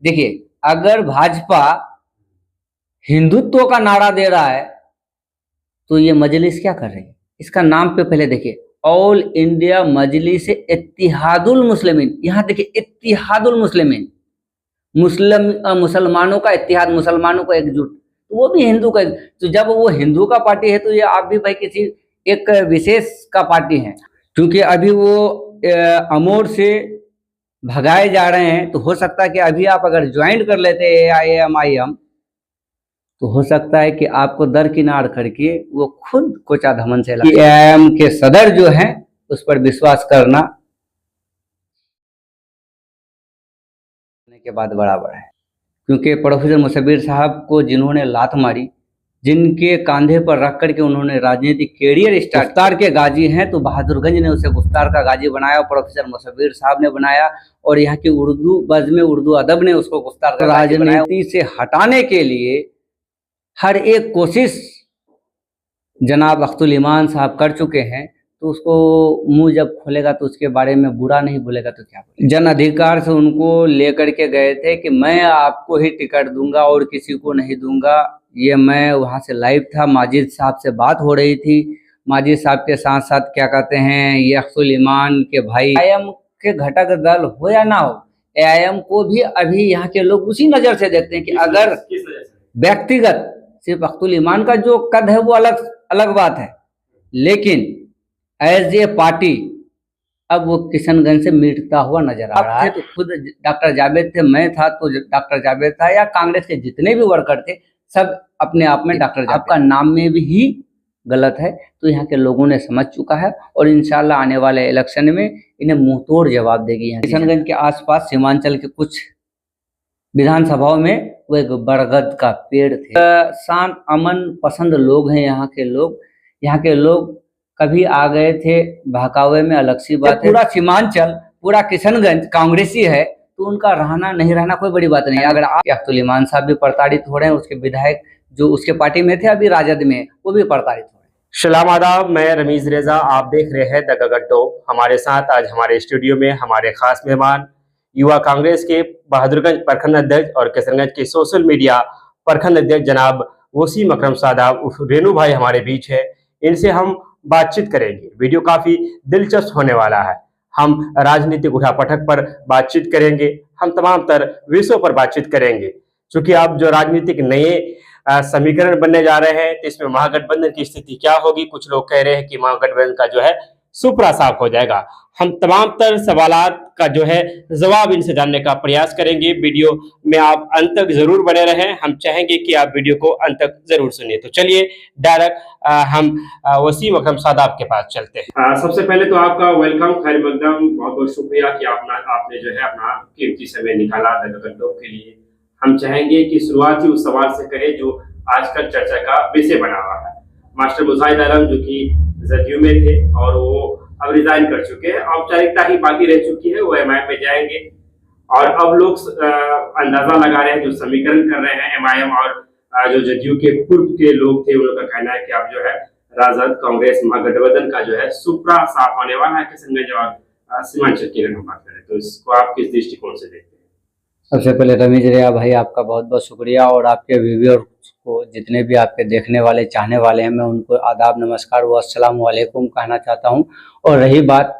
देखिए, अगर भाजपा हिंदुत्व का नारा दे रहा है तो ये मजलिस क्या कर रही है? इसका नाम पे पहले देखिए, ऑल इंडिया मजलिस इत्तिहादुल मुस्लिमीन। यहाँ देखिए, इत्तिहादुल मुस्लिमीन, मुसलमानों का इत्तिहाद, मुसलमानों का एकजुट, तो वो भी हिंदू का। तो जब वो हिंदू का पार्टी है तो ये आप भी भाई किसी एक विशेष का पार्टी है, क्योंकि अभी वो अमोर से भगाए जा रहे हैं। तो हो सकता है कि अभी आप अगर ज्वाइन कर लेते AIMIM तो हो सकता है कि आपको दरकिनार करके वो खुद कोचा धमन से AIM के सदर जो हैं उस पर विश्वास करना के बाद बराबर है। क्योंकि प्रोफेसर मुसव्विर साहब को जिन्होंने लात मारी, जिनके कांधे पर रख करके उन्होंने राजनीतिक कैरियर स्टार्ट, गुफ्तार के गाजी हैं, तो बहादुरगंज ने उसे गुफ्तार का गाजी बनाया, प्रोफेसर मुसव्विर साहब ने बनाया, और यहाँ की उर्दू बज़्म उर्दू अदब ने उसको गुफ्तार का गाजी बनाया। राजनीति से हटाने के लिए हर एक कोशिश जनाब अख्तुल ईमान साहब कर चुके हैं, तो उसको मुंह जब खोलेगा तो उसके बारे में बुरा नहीं बोलेगा तो क्या बोलेगा। जन अधिकार से उनको लेकर के गए थे कि मैं आपको ही टिकट दूंगा और किसी को नहीं दूंगा। ये मैं वहाँ से लाइव था, माजिद साहब से बात हो रही थी। माजिद साहब के साथ साथ क्या कहते हैं, ये अख्तुल ईमान के भाई AIM के घटक दल हो या ना हो, AIM को भी अभी यहाँ के लोग उसी नज़र से देखते हैं कि अगर व्यक्तिगत सिर्फ अख्तुल ईमान का जो कद है वो अलग बात है, लेकिन एज ए पार्टी अब वो किशनगंज से मिटता हुआ नजर आ रहा है। तो खुद डॉक्टर जावेद थे, मैं था तो डॉक्टर जावेद था, या कांग्रेस के जितने भी वर्कर थे सब अपने आप में डॉक्टर जावेद का नाम में भी ही गलत है। तो यहाँ के लोगों ने समझ चुका है और इंशाल्लाह आने वाले इलेक्शन में इन्हें मुंहतोड़ जवाब देगी। किशनगंज के आसपास सीमांचल के कुछ विधानसभाओं में वो एक बरगद का पेड़ थे। शांत अमन पसंद लोग हैं यहाँ के लोग। यहाँ के लोग कभी आ गए थे बहकावे में अलग सी बात है। पूरा सीमांचल, पूरा किशनगंज कांग्रेसी है तो उनका रहना नहीं रहना कोई बड़ी बात नहीं। अगर अख्तुल ईमान साहब भी प्रताड़ित हो रहे हैं, उसके विधायक जो उसके पार्टी में थे अभी राजद में, वो भी प्रताड़ित हो रहे हैं। सलाम आदाब, मैं रमीज रेजा, आप देख रहे हैं द गगन टॉक। हमारे साथ आज हमारे स्टूडियो में हमारे खास मेहमान युवा कांग्रेस के बहादुरगंज प्रखंड अध्यक्ष और किशनगंज के सोशल मीडिया प्रखंड अध्यक्ष जनाब वसीम अकरम साहब रेनू भाई हमारे बीच है। इनसे हम बातचीत करेंगे। वीडियो काफी दिलचस्प होने वाला है। हम राजनीतिक उठापटक पर बातचीत करेंगे, हम तमाम तरह विषयों पर बातचीत करेंगे। क्योंकि अब जो राजनीतिक नए समीकरण बनने जा रहे हैं तो इसमें महागठबंधन की स्थिति क्या होगी। कुछ लोग कह रहे हैं कि महागठबंधन का जो है सुपड़ा साफ हो जाएगा। हम तमाम तरह सवालात का जो है जवाब इनसे जानने का प्रयास करेंगे। वीडियो में आप अंत तक जरूर बने रहें। हम चाहेंगे कि आप वीडियो को अंत तक जरूर सुनिए। तो चलिए डायरेक्ट हम वसीम अकरम साहब आपके पास चलते हैं। सबसे पहले तो आपका वेलकम, खैर मकदम, बहुत बहुत शुक्रिया कि आपने जो है अपना कीमती समय निकाला द गगन टॉक के लिए। हम चाहेंगे कि शुरुआत ही उस सवाल से करें जो आजकल चर्चा का विषय बना हुआ है। मास्टर मुजाहिद आलम जो कि जदयू में थे और वो अब रिजाइन कर चुके हैं, औपचारिकता ही बाकी रह चुकी है, वो MIM में जाएंगे। और अब लोग अंदाजा लगा रहे हैं, जो समीकरण कर रहे हैं MIM और जो जदयू के पूर्व के लोग थे, उन लोगों का कहना है कि अब जो है राजद कांग्रेस महागठबंधन का जो है सुपड़ा साफ होने वाला है किशनगंज और सीमांचल की अगर हम बात करें तो इसको आप किस दृष्टिकोण से देखते हैं? सबसे पहले रमीज रेया भाई आपका बहुत बहुत शुक्रिया, और आपके व्यूअर्स को जितने भी आपके देखने वाले चाहने वाले हैं मैं उनको आदाब नमस्कार व अस्सलाम वालेकुम कहना चाहता हूं। और रही बात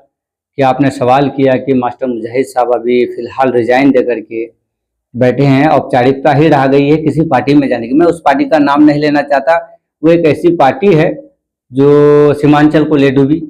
कि आपने सवाल किया कि मास्टर मुजाहिद साहब अभी फ़िलहाल रिजाइन दे करके बैठे हैं, औपचारिकता ही रह गई है किसी पार्टी में जाने की। मैं उस पार्टी का नाम नहीं लेना चाहता, वो एक ऐसी पार्टी है जो सीमांचल को ले डूबी।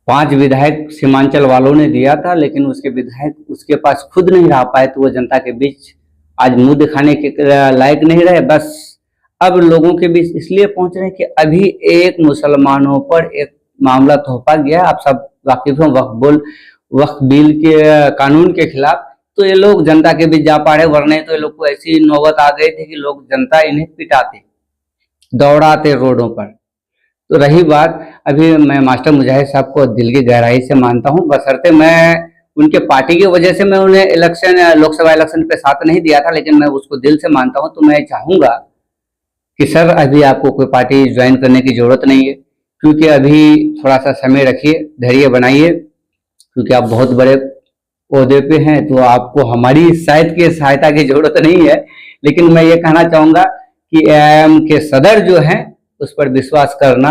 5 विधायक सीमांचल वालों ने दिया था, लेकिन उसके विधायक उसके पास खुद नहीं रह पाए, तो वो जनता के बीच आज मुंह दिखाने के लायक नहीं रहे। बस अब लोगों के बीच इसलिए पहुंच रहे हैं कि अभी एक मुसलमानों पर एक मामला थोपा गया। आप सब वाकिफ हैं वक्फ बिल के कानून के खिलाफ, तो ये लोग जनता के बीच जा पा रहे, वरना तो ये लोग को ऐसी नौबत आ गई थी कि लोग जनता इन्हें पिटाते दौड़ाते रोडों पर। तो रही बात, अभी मैं मास्टर मुजाहिद साहब को दिल की गहराई से मानता हूं, बशर्ते मैं उनके पार्टी की वजह से मैं उन्हें लोकसभा इलेक्शन पे साथ नहीं दिया था, लेकिन मैं उसको दिल से मानता हूं। तो मैं चाहूंगा कि सर अभी आपको कोई पार्टी ज्वाइन करने की जरूरत नहीं है, क्योंकि अभी थोड़ा सा समय रखिए, धैर्य बनाइए, क्योंकि आप बहुत बड़े ओहदे पे हैं, तो आपको हमारी शायद की सहायता की जरूरत नहीं है। लेकिन मैं ये कहना चाहूंगा कि एआईएम के सदर जो हैं उस पर विश्वास करना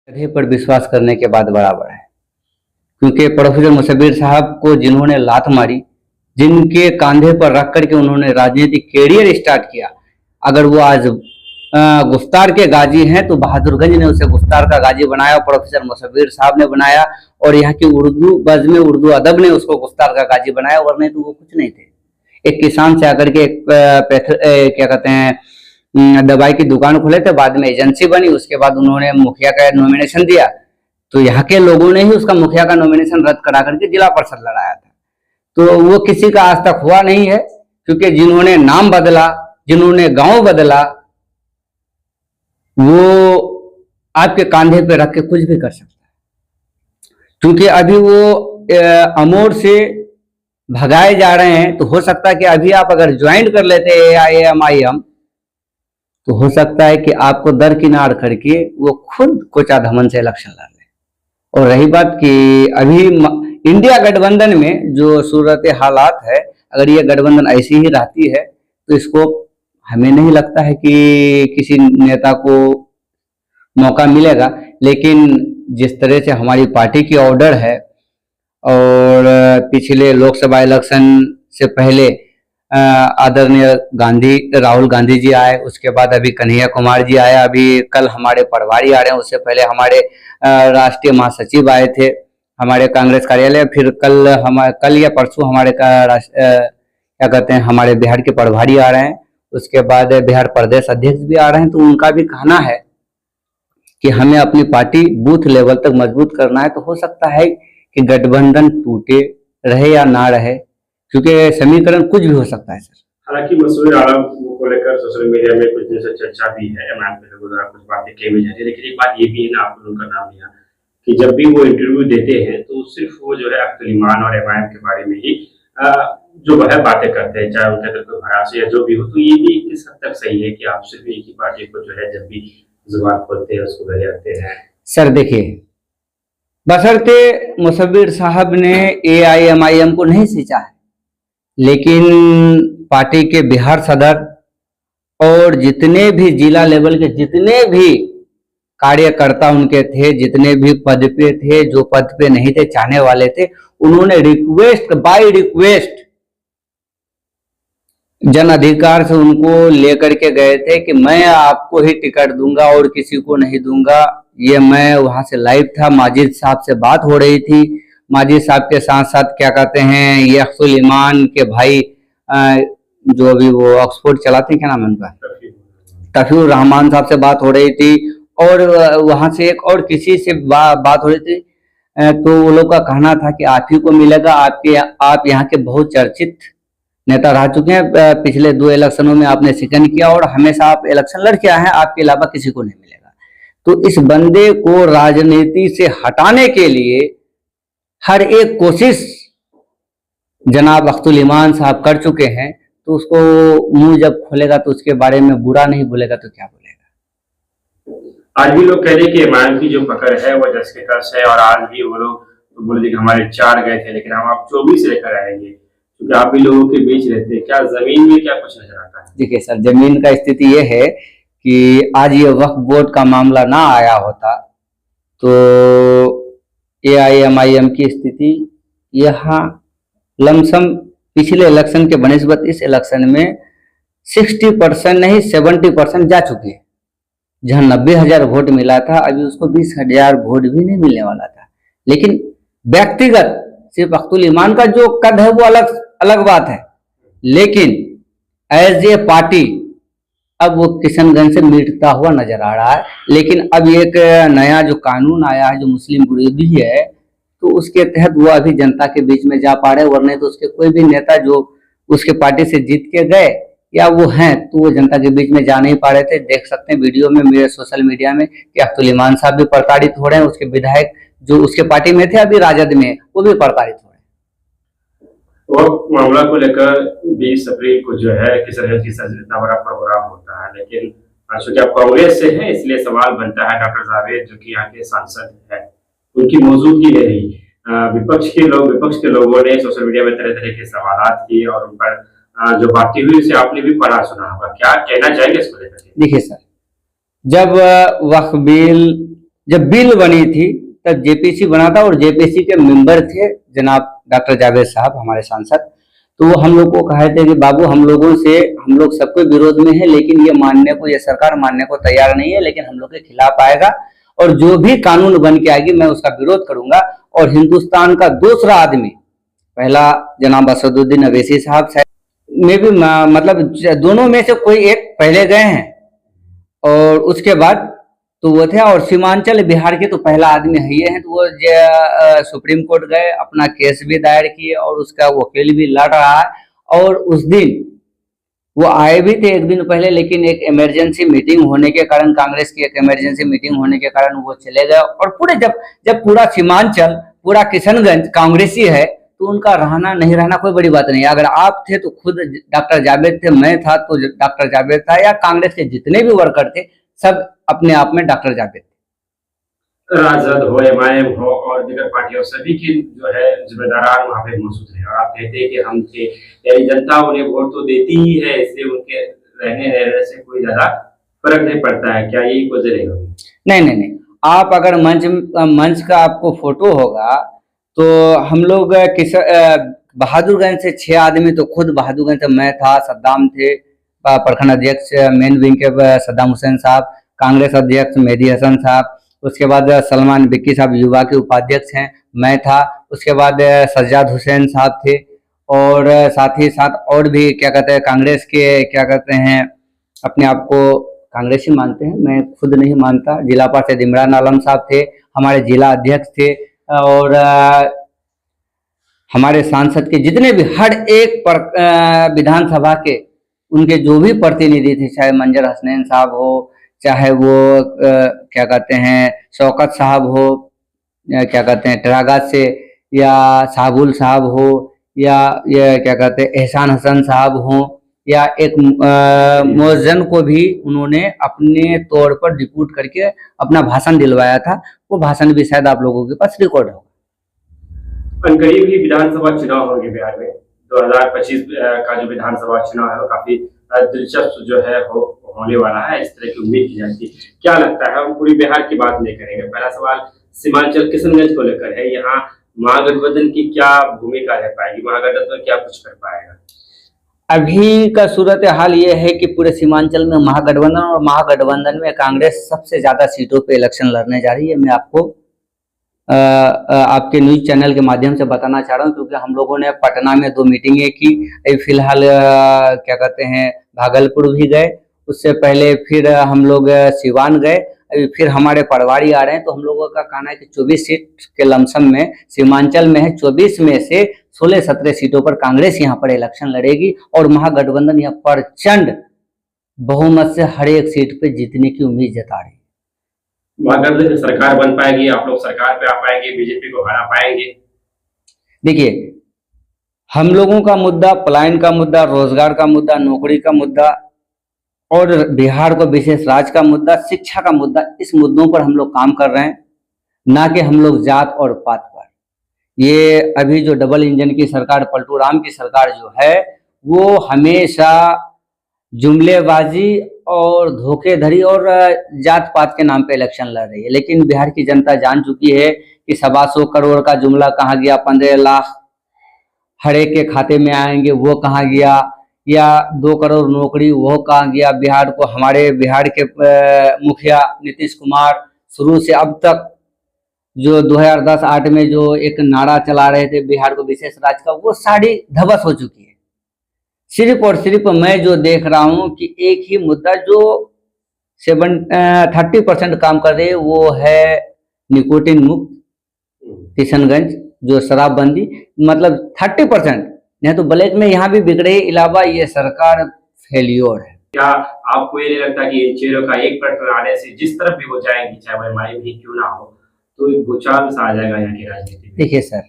गधे पर विश्वास करने के बाद बराबर है। क्योंकि प्रोफेसर मुशब्बिर साहब को जिन्होंने लात मारी, जिनके कांधे पर रख करके उन्होंने राजनीतिक कैरियर स्टार्ट किया, अगर वो आज गुफ्तार के गाजी हैं तो बहादुरगंज ने उसे गुफ्तार का गाजी बनाया, प्रोफेसर मुशब्बिर साहब ने बनाया, और यहाँ की उर्दू बज़्म उर्दू अदब ने उसको गुफ्तार का गाजी बनाया, वरना तो वो कुछ नहीं थे। एक किसान से आकर के क्या कहते हैं दवाई की दुकान खोले थे, बाद में एजेंसी बनी, उसके बाद उन्होंने मुखिया का नॉमिनेशन दिया, तो यहाँ के लोगों ने ही उसका मुखिया का नॉमिनेशन रद्द करा करके जिला परिषद लड़ाया था। तो वो किसी का आज तक हुआ नहीं है, क्योंकि जिन्होंने नाम बदला, जिन्होंने गांव बदला, वो आपके कांधे पे रख के कुछ भी कर सकता है। क्योंकि अभी वो अमोर से भगाए जा रहे हैं, तो हो सकता है कि अभी आप अगर ज्वाइन कर लेते एआईएमआईएम, तो हो सकता है कि आपको दरकिनार करके वो खुद कोचा धमन से इलेक्शन लड़ ले। और रही बात कि अभी इंडिया गठबंधन में जो सूरत हालात है, अगर ये गठबंधन ऐसी ही रहती है तो इसको हमें नहीं लगता है कि किसी नेता को मौका मिलेगा। लेकिन जिस तरह से हमारी पार्टी की ऑर्डर है, और पिछले लोकसभा इलेक्शन से पहले आदरणीय राहुल गांधी जी आए, उसके बाद अभी कन्हैया कुमार जी आए, अभी कल हमारे पटवारी आ रहे हैं, उससे पहले हमारे राष्ट्रीय महासचिव आए थे हमारे कांग्रेस कार्यालय, फिर कल या परसों हमारे क्या कहते हैं हमारे बिहार के प्रभारी आ रहे हैं, उसके बाद बिहार प्रदेश अध्यक्ष भी आ रहे हैं। तो उनका भी कहना है कि हमें अपनी पार्टी बूथ लेवल तक मजबूत करना है। तो हो सकता है कि गठबंधन टूटे, रहे या ना रहे, क्योंकि समीकरण कुछ भी हो सकता है सर। हालांकि मसूद आलम को लेकर सोशल मीडिया में कुछ दिन से चर्चा भी है, एमआईएम के लोगों द्वारा कुछ बातें कही भी जाती है, लेकिन एक बात ये भी है ना, आपने उनका नाम लिया कि जब भी वो इंटरव्यू देते हैं तो सिर्फ वो जो है अख्तुल ईमान और एमआईएम के बारे में ही जो वह बातें करते हैं, चाहे उनके अंदर कोई भड़ास या जो भी हो। तो ये भी किस हद तक सही है कि आप सिर्फ एक ही पार्टी को जो है जब भी जुबान खोलते हैं उसको ले जाते हैं? सर देखिए, बशर्ते मुशब्बिर साहब ने एआईएमआईएम को नहीं सींचा है, लेकिन पार्टी के बिहार सदर और जितने भी जिला लेवल के जितने भी कार्यकर्ता उनके थे, जितने भी पद पे थे, जो पद पे नहीं थे, चाहने वाले थे, उन्होंने रिक्वेस्ट बाय रिक्वेस्ट जन अधिकार से उनको लेकर के गए थे कि मैं आपको ही टिकट दूंगा और किसी को नहीं दूंगा। ये मैं वहां से लाइव था, माजिद साहब से बात हो रही थी, माजिद साहब के साथ साथ क्या कहते हैं ये अख्तुल ईमान के भाई जो अभी वो ऑक्सफोर्ड चलाते हैं, क्या नाम है उनका, तफीउर रहमान साहब से बात हो रही थी, और वहां से एक और किसी से बात हो रही थी। तो वो लोग का कहना था कि आप ही को मिलेगा, आप यहाँ के बहुत चर्चित नेता रह चुके हैं, पिछले 2 इलेक्शनों में आपने सेकंड किया और हमेशा आप इलेक्शन लड़ के आए हैं, आपके अलावा किसी को नहीं मिलेगा। तो इस बंदे को राजनीति से हटाने के लिए हर एक कोशिश जनाब अख्तुल ईमान साहब कर चुके हैं, तो उसको मुंह जब खोलेगा तो उसके बारे में बुरा नहीं बोलेगा तो क्या बोलेगा। आज भी लोग कह रहे हैं कि एमआईएम की जो पकड़ है वो जस के तस है, और आज भी वो लोग तो बोले थे कि हमारे 4 गए थे लेकिन हम आप 24 लेकर आएंगे, क्योंकि आप भी लोगों के बीच रहते हैं। क्या जमीन में क्या कुछ नजर आता है? देखिए सर, जमीन का स्थिति ये है कि आज ये वक्फ बोर्ड का मामला ना आया होता तो एआईएमआईएम की स्थिति यहाँ लमसम पिछले इलेक्शन के बनिस्बत इस इलेक्शन में 60% नहीं 70% जा चुकी है। जहां 90,000 वोट मिला था, अभी उसको 20,000 वोट भी नहीं मिलने वाला था। लेकिन व्यक्तिगत सिर्फ अख्तुल ईमान का जो कद है वो अलग बात है, लेकिन एज ए पार्टी अब वो किशनगंज से मिटता हुआ नजर आ रहा है। लेकिन अब एक नया जो कानून आया है जो मुस्लिम विरोधी है, तो उसके तहत वो अभी जनता के बीच में जा पा रहे, वरना तो उसके कोई भी नेता जो उसके पार्टी से जीत के गए या वो हैं तो वो जनता के बीच में जा नहीं पा रहे थे। देख सकते हैं वीडियो में मेरे सोशल मीडिया में कि अख्तुल ईमान साहब भी प्रताड़ित हो रहे हैं, उसके विधायक जो उसके पार्टी में थे अभी राजद में, वो भी प्रताड़ित हो रहे हैं। और मामला को लेकर 20 अप्रैल को जो है किशनगंज की इतना बड़ा प्रोग्राम होता है, लेकिन चूंकि आप कांग्रेस से हैं इसलिए सवाल बनता है डॉक्टर जावेद जो कि यहाँ के सांसद है उनकी मौजूदगी नहीं रही, विपक्ष के लोगों ने सोशल मीडिया में तरह तरह के सवालात किए और उन पर जो बातें हुई उसे आपने भी पढ़ा सुना होगा, क्या कहना चाहेंगे इसको लेकर के? देखिए सर, जब वक्फ बिल जब बिल बनी थी तब जेपीसी बना था और जेपीसी के मेंबर थे जनाब डॉक्टर जावेद साहब, हमारे सांसद। तो वो हम लोग को कहे थे कि बाबू हम लोग सबके विरोध में है, लेकिन ये सरकार मानने को तैयार नहीं है, लेकिन हम लोग के खिलाफ आएगा और जो भी कानून बन के आएगी मैं उसका विरोध करूंगा। और हिंदुस्तान का दूसरा आदमी, पहला जनाब असदुद्दीन अवैसी साहब में भी मतलब दोनों में से कोई एक पहले गए हैं और उसके बाद तो वो थे, और सीमांचल बिहार के तो पहला आदमी है ये हैं। तो वो सुप्रीम कोर्ट गए, अपना केस भी दायर किए और उसका वकील भी लड़ रहा है। और उस दिन वो आए भी थे एक दिन पहले, लेकिन एक इमरजेंसी मीटिंग होने के कारण, कांग्रेस की एक इमरजेंसी मीटिंग होने के कारण वो चले गए। और पूरे जब पूरा सीमांचल, पूरा किशनगंज कांग्रेसी है तो उनका रहना नहीं रहना कोई बड़ी बात नहीं है। अगर आप थे तो खुद डॉक्टर जावेद थे, मैं था तो डॉक्टर जावेद था, या कांग्रेस के जितने भी वर्कर थे सब अपने आप में डॉक्टर जावेद थे। राजद हो, एमआईएम हो और दीगर पार्टियों सभी की जो है जिम्मेदारान वहाँ पे मौजूद है और आप कहते हैं कि हम थे, यानी जनता उन्हें वोट तो देती ही है, इसलिए उनके रहने से कोई ज्यादा फर्क नहीं पड़ता है, क्या यही वजह रहेगी? नहीं, आप अगर मंच का आपको फोटो होगा तो हम लोग बहादुरगंज से 6 आदमी, तो खुद बहादुरगंज से मैं था, सद्दाम थे प्रखंड अध्यक्ष मेन विंग के सद्दाम हुसैन साहब, कांग्रेस अध्यक्ष मेहदी हसन साहब, उसके बाद सलमान बिक्की साहब युवा के उपाध्यक्ष हैं, मैं था, उसके बाद सज्जाद हुसैन साहब थे, और साथ ही साथ और भी क्या कहते हैं कांग्रेस के, क्या कहते हैं अपने आप को कांग्रेसी मानते हैं, मैं खुद नहीं मानता, जिला पार्षद इमरान आलम साहब थे, हमारे जिला अध्यक्ष थे, और हमारे सांसद के जितने भी हर एक विधानसभा के उनके जो भी प्रतिनिधि थे, चाहे मंजर हसनैन साहब हो, चाहे वो क्या कहते हैं शौकत साहब हो, क्या कहते हैं टेरागाज से, या साबुल साहब हो, या ये क्या कहते हैं एहसान हसन साहब हो, या एक मोहज्जन को भी उन्होंने अपने तौर पर डिप्यूट करके अपना भाषण दिलवाया था। वो भाषण भी शायद आप लोगों के पास रिकॉर्ड होगा। करीब ही विधानसभा चुनाव होंगे बिहार में, 2025 का जो विधानसभा चुनाव है वो काफी दिलचस्प जो है होने वाला है, इस तरह की उम्मीद की जाती है। क्या लगता है, हम पूरी बिहार की बात नहीं करेंगे, पहला सवाल सीमांचल किशनगंज को लेकर है, यहाँ महागठबंधन की क्या भूमिका रह पाएगी, महागठबंधन क्या कुछ कर पाएगा? अभी का सूरत हाल ये है कि पूरे सीमांचल में महागठबंधन, और महागठबंधन में कांग्रेस सबसे ज्यादा सीटों पे इलेक्शन लड़ने जा रही है। मैं आपको आपके न्यूज चैनल के माध्यम से बताना चाह रहा हूँ, क्योंकि हम लोगों ने पटना में 2 मीटिंगें की, अभी फिलहाल क्या कहते हैं भागलपुर भी गए, उससे पहले फिर हम लोग सिवान गए, अभी फिर हमारे पटवारी आ रहे हैं। तो हम लोगों का कहना है कि 24 सीट के लमसम में सीमांचल में है, 24 में से 16-17 सीटों पर कांग्रेस यहाँ पर इलेक्शन लड़ेगी, और महागठबंधन यहाँ प्रचंड बहुमत से हर एक सीट पे जीतने की उम्मीद जता रही है। महागठबंधन सरकार बन पाएगी, आप लोग सरकार पे आ पाएंगे, बीजेपी को हरा पाएंगे? देखिए, हम लोगों का मुद्दा पलायन का मुद्दा, रोजगार का मुद्दा, नौकरी का मुद्दा, और बिहार को विशेष राज्य का मुद्दा, शिक्षा का मुद्दा, इस मुद्दों पर हम लोग काम कर रहे हैं, ना कि हम लोग जात और पात पर। ये अभी जो डबल इंजन की सरकार, पलटू राम की सरकार जो है, वो हमेशा जुमलेबाजी और धोखेधड़ी और जात पात के नाम पे इलेक्शन लड़ रही है। लेकिन बिहार की जनता जान चुकी है कि 125 करोड़ का जुमला कहाँ गया, 15 लाख हर एक के खाते में आएंगे वो कहाँ गया, या 2 करोड़ नौकरी वो कहाँ गया। बिहार को, हमारे बिहार के मुखिया नीतीश कुमार शुरू से अब तक जो 2010-8 में जो एक नारा चला रहे थे बिहार को विशेष राज्य का, वो सारी धवस हो चुकी है। सिर्फ और सिर्फ मैं जो देख रहा हूं कि एक ही मुद्दा जो 30% काम कर रहे हैं, वो है निकोटिन मुक्त किशनगंज, जो शराबबंदी, मतलब 30%, नहीं तो ब्लैक में यहाँ भी बिक रही। अलावा ये सरकार फेलियर है। क्या आपको ये नहीं लगता कि इन चेहरों का एक पैटर्न आने से जिस तरफ भी वो जाएंगी, चाहे वो एमआईएम भी क्यों ना हो, तो एक भूचाल सा आ जाएगा यहाँ की राजनीति में? देखिए सर,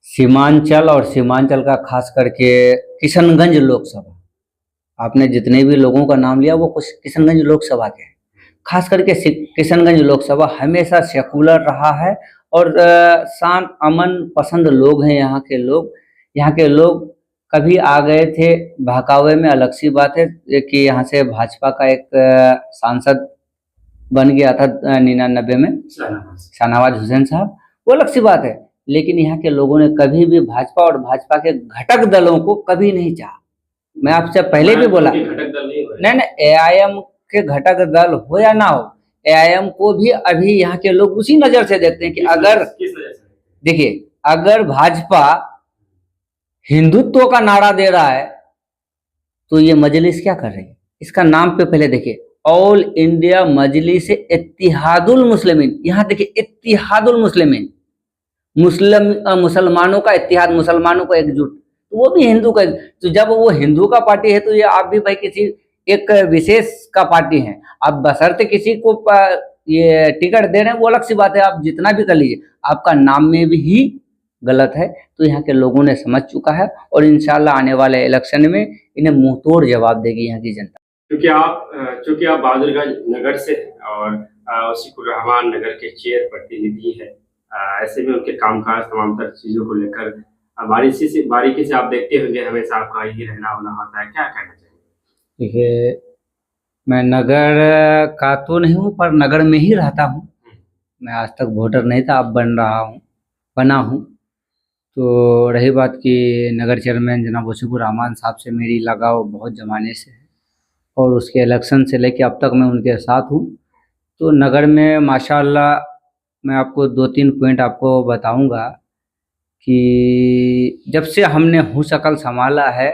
सीमांचल और सीमांचल का खास करके किशनगंज लोकसभा, आपने जितने भी लोगों का नाम लिया वो कुछ किशनगंज लोकसभा के हैं। खास करके किशनगंज लोकसभा हमेशा सेकुलर रहा है और शांत अमन पसंद लोग हैं यहाँ के लोग। यहाँ के लोग कभी आ गए थे बहकावे में, अलग सी बात है कि यहाँ से भाजपा का एक सांसद बन गया था 99 में, शाहनवाज हुसैन साहब, वो अलग सी बात है। लेकिन यहाँ के लोगों ने कभी भी भाजपा और भाजपा के घटक दलों को कभी नहीं चाहा। मैं आपसे पहले भी बोला, नहीं, एआईएम के घटक दल हो या ना हो, एआईएम को भी अभी यहाँ के लोग उसी नजर से देखते हैं कि अगर, देखिए, अगर भाजपा हिंदुत्व का नारा दे रहा है तो ये मजलिस क्या कर रही है? इसका नाम पे पहले देखिए, ऑल इंडिया मजलिस इत्तिहादुल मुस्लिमीन। यहाँ देखिए, इत्तिहादुल मुस्लिमीन, मुसलमानों का इत्तिहाद, मुसलमानों का एकजुट, तो वो भी हिंदू का। तो जब वो हिंदू का पार्टी है तो ये आप भी भाई किसी एक विशेष का पार्टी है, आप बशर्ते किसी को ये टिकट दे रहे हैं वो अलग सी बात है, आप जितना भी कर लीजिए, आपका नाम में भी ही गलत है। तो यहाँ के लोगों ने समझ चुका है और इंशाल्लाह आने वाले इलेक्शन में इन्हें मुंह तोड़ जवाब देगी यहाँ की जनता। क्योंकि आप बहादुरगंज नगर से और वसीकुर रहमान नगर के चेयर प्रतिनिधि है, ऐसे में उनके कामकाज तमाम तर चीजों को लेकर बारीकी से आप देखते होंगे, हमेशा आपका यही रहना होना होता है, क्या कहना चाहिए? देखिए, मैं नगर का तो नहीं हूँ पर नगर में ही रहता हूँ। मैं आज तक वोटर नहीं था, अब बना हूँ। तो रही बात कि नगर चेयरमैन जनाब वसीकुर रहमान साहब से मेरी लगाव बहुत ज़माने से है और उसके इलेक्शन से लेके अब तक मैं उनके साथ हूँ। तो नगर में माशाल्लाह मैं आपको 2-3 पॉइंट आपको बताऊंगा कि जब से हमने हुसकल संभाला है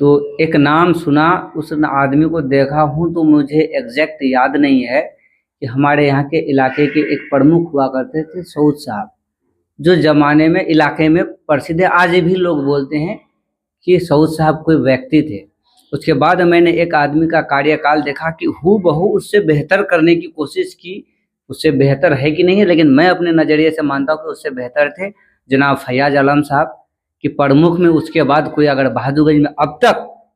तो एक नाम सुना, उस आदमी को देखा हूँ तो मुझे एग्जैक्ट याद नहीं है कि हमारे यहाँ के इलाके के एक प्रमुख हुआ करते थे सऊद साहब, जो ज़माने में इलाके में प्रसिद्ध है, आज भी लोग बोलते हैं कि सऊद साहब कोई व्यक्ति थे। उसके बाद मैंने एक आदमी का कार्यकाल देखा कि हूबहू उससे बेहतर करने की कोशिश की। उससे बेहतर है कि नहीं है, लेकिन मैं अपने नज़रिए से मानता हूँ कि उससे बेहतर थे जनाब फैयाज आलम साहब कि प्रमुख में। उसके बाद कोई अगर बहादुरगंज में अब तक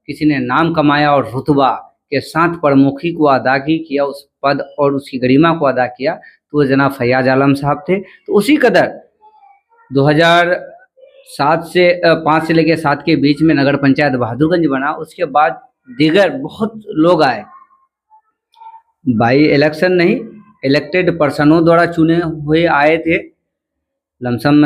किसी ने नाम कमाया और रुतबा के साथ प्रमुखी को अदा किया, उस पद और उसकी गरिमा को अदा किया, तो वो जनाब फैयाज आलम साहब थे। तो उसी कदर 2005 से लेकर 7 के बीच में नगर पंचायत बहादुरगंज बना। उसके बाद दीगर बहुत लोग आए, बाई इलेक्शन नहीं, इलेक्टेड पर्सनों द्वारा चुने हुए आए थे, लमसम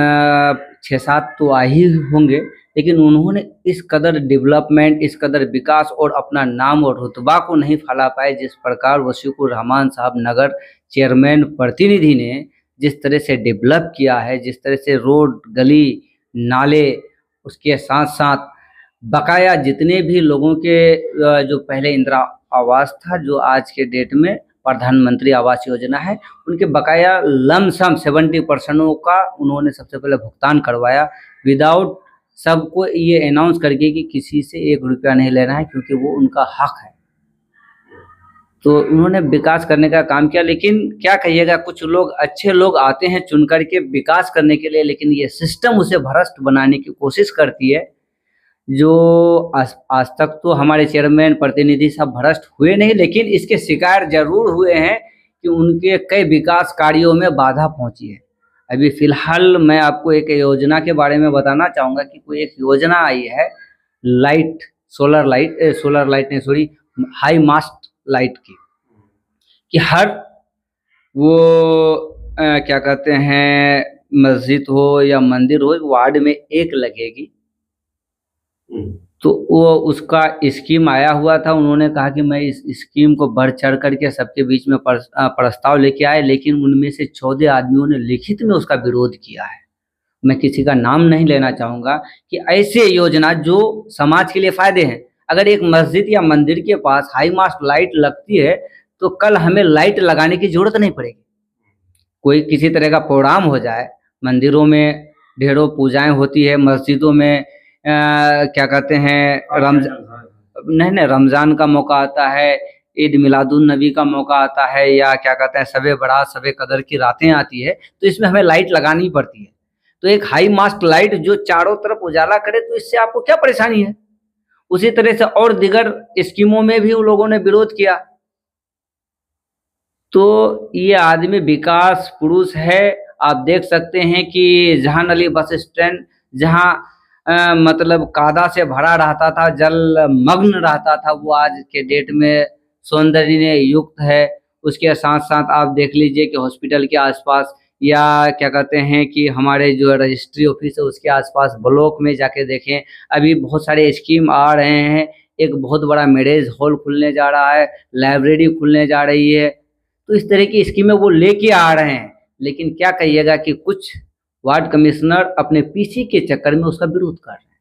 6-7 तो आ ही होंगे, लेकिन उन्होंने इस कदर डेवलपमेंट, इस कदर विकास और अपना नाम और रुतबा को नहीं फैला पाए जिस प्रकार वसीकुर रहमान साहब नगर चेयरमैन प्रतिनिधि ने जिस तरह से डेवलप किया है, जिस तरह से रोड, गली, नाले, उसके साथ साथ बकाया जितने भी लोगों के जो पहले इंदिरा आवास था, जो आज के डेट में प्रधानमंत्री आवास योजना है, उनके बकाया लमसम 70% का उन्होंने सबसे पहले भुगतान करवाया, विदाउट सबको ये अनाउंस करके कि किसी से 1 रुपया नहीं लेना है, क्योंकि वो उनका हक है। तो उन्होंने विकास करने का काम किया। लेकिन क्या कहिएगा, कुछ लोग, अच्छे लोग आते हैं चुन करके विकास करने के लिए, लेकिन ये सिस्टम उसे भ्रष्ट बनाने की कोशिश करती है। जो आज तक तो हमारे चेयरमैन प्रतिनिधि सब भ्रष्ट हुए नहीं, लेकिन इसके शिकार जरूर हुए हैं कि उनके कई विकास कार्यों में बाधा पहुंची है। अभी फिलहाल मैं आपको एक योजना के बारे में बताना चाहूँगा कि कोई एक योजना आई है लाइट, सोलर लाइट नहीं, सॉरी, हाई मास्ट लाइट की, कि हर वो क्या कहते हैं, मस्जिद हो या मंदिर हो, वार्ड में एक लगेगी। तो वो उसका स्कीम आया हुआ था, उन्होंने कहा कि मैं इस स्कीम को बढ़ चढ़ करके सबके बीच में प्रस्ताव लेके आए, लेकिन उनमें से 14 आदमियों ने लिखित में उसका विरोध किया है। मैं किसी का नाम नहीं लेना चाहूँगा कि ऐसे योजना जो समाज के लिए फ़ायदे हैं, अगर एक मस्जिद या मंदिर के पास हाई मास्ट लाइट लगती है तो कल हमें लाइट लगाने की ज़रूरत नहीं पड़ेगी। कोई किसी तरह का प्रोग्राम हो जाए, मंदिरों में ढेरों पूजाएं होती है, मस्जिदों में क्या कहते हैं, रमज़ान का मौका आता है, ईद मिलादुन नबी का मौका आता है, या क्या कहते हैं सबे बारात, सबे कदर की रातें आती है, तो इसमें हमें लाइट लगानी पड़ती है। तो एक हाई मास्ट लाइट जो चारों तरफ उजाला करे, तो इससे आपको क्या परेशानी है। उसी तरह से और दीगर स्कीमों में भी उन लोगों ने विरोध किया। तो ये आदमी विकास पुरुष है, आप देख सकते हैं कि जहान अली बस स्टैंड जहां मतलब कादा से भरा रहता था, जलमग्न रहता था, वो आज के डेट में सौंदर्य युक्त है। उसके साथ साथ आप देख लीजिए कि हॉस्पिटल के आसपास या क्या कहते हैं कि हमारे जो रजिस्ट्री ऑफिस है उसके आसपास ब्लॉक में जाके देखें, अभी बहुत सारे स्कीम आ रहे हैं। एक बहुत बड़ा मैरिज हॉल खुलने जा रहा है, लाइब्रेरी खुलने जा रही है। तो इस तरह की स्कीमें वो लेके आ रहे हैं, लेकिन क्या कहिएगा कि कुछ वार्ड कमिश्नर अपने पीसी के चक्कर में उसका विरोध कर रहे हैं।